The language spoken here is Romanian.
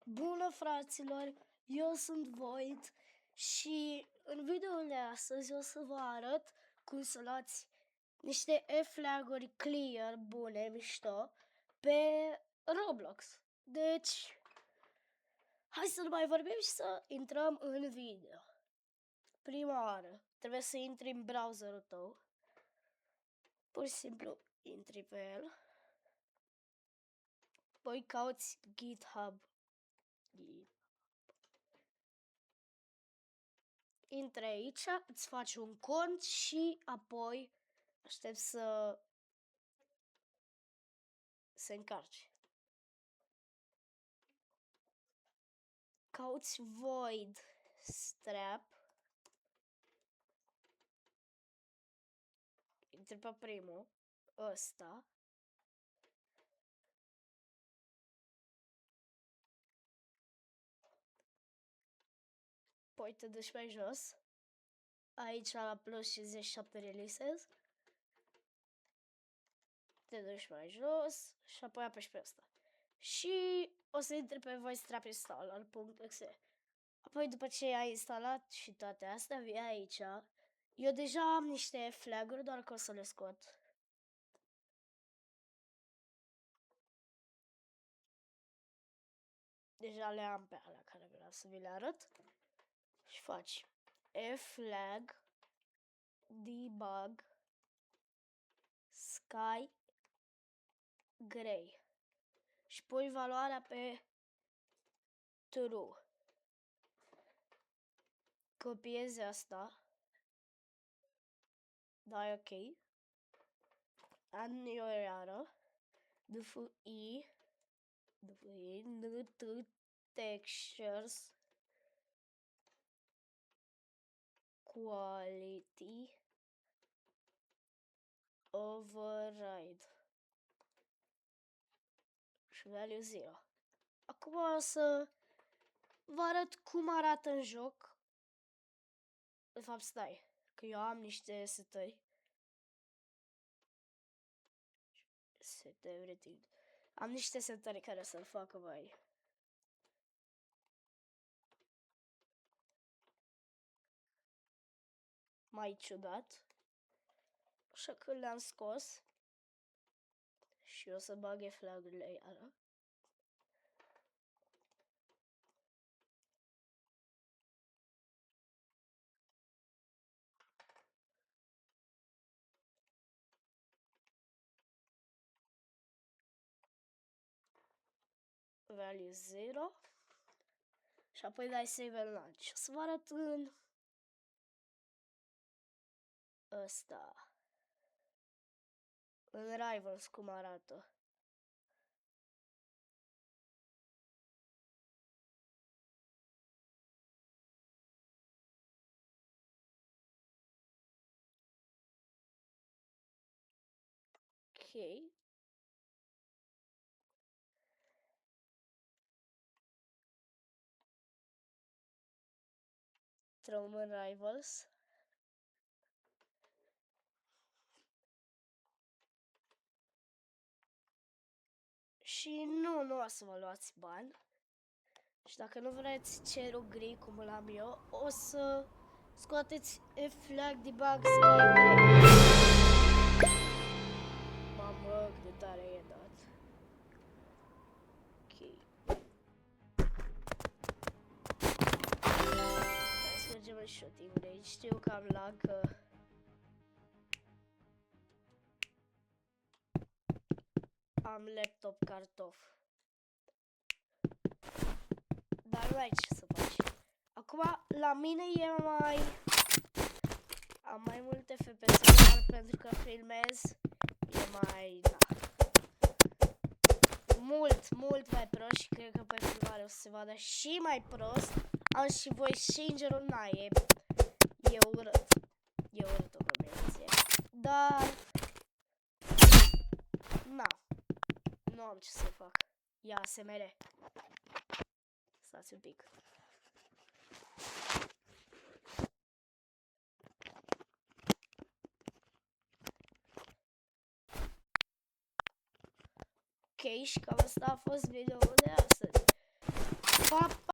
Bună, fraților, eu sunt Void și în videoul de astăzi o să vă arăt cum să luați niște flag-uri clear, bune, mișto, pe Roblox. Deci, hai să nu mai vorbim și să intrăm în video. Prima oară, trebuie să intri în browserul tău. Pur și simplu, intri pe el. Apoi cauți GitHub. Intri aici, îți faci un cont și apoi aștept să se încarce. Cauți Void Strap. Intri pe primul, ăsta. Apoi te duci mai jos. Aici la plus 57 releases. Te duci mai jos și apoi apeși pe ăsta. Și o să intri pe voidstrapinstaller.exe. Apoi după ce ai instalat și toate astea, vii aici. Eu deja am niște flag-uri, doar că o să le scot. Deja le am pe alea care vreau să vi le arăt. Și faci flag debug sky gray. Și pui valoarea pe true. Copiezi asta. Dai ok. Aniorară. DFI NT textures quality override și value 0. Acum o să vă arăt cum arată în joc. De fapt, stai, că eu am niște setări. Set everything. Am niște setări care să-l facă mai ciudat. Așa că le-am scos. Și o să bag flag-urile iară. Value 0. Și apoi dai save and launch. O să vă arăt în ăsta. În Rivals cum arată. Ok. Intrăm în Rivals. Și nu o să vă luați bani. Și dacă nu vreți cerul gri cum îl am eu, o să scoateți flag debug sky gray. Mamă, cât de tare e dat. Ok. Hai să mergem în shooting range. Știu că am lag, că am laptop cartof. Dar nu ai ce să faci. Acum, la mine e mai... Am mai multe FPS, doar pentru că filmez. E mai... Da. Mult mai prost și cred că pe filmare o să se vadă și mai prost. Am și voice changer-ul, na, e urât. E urât o combinație. Dar... Na. Nu am ce să fac. Ia ASMR. Stați un pic. Ok, și cam asta a fost videoul de astăzi.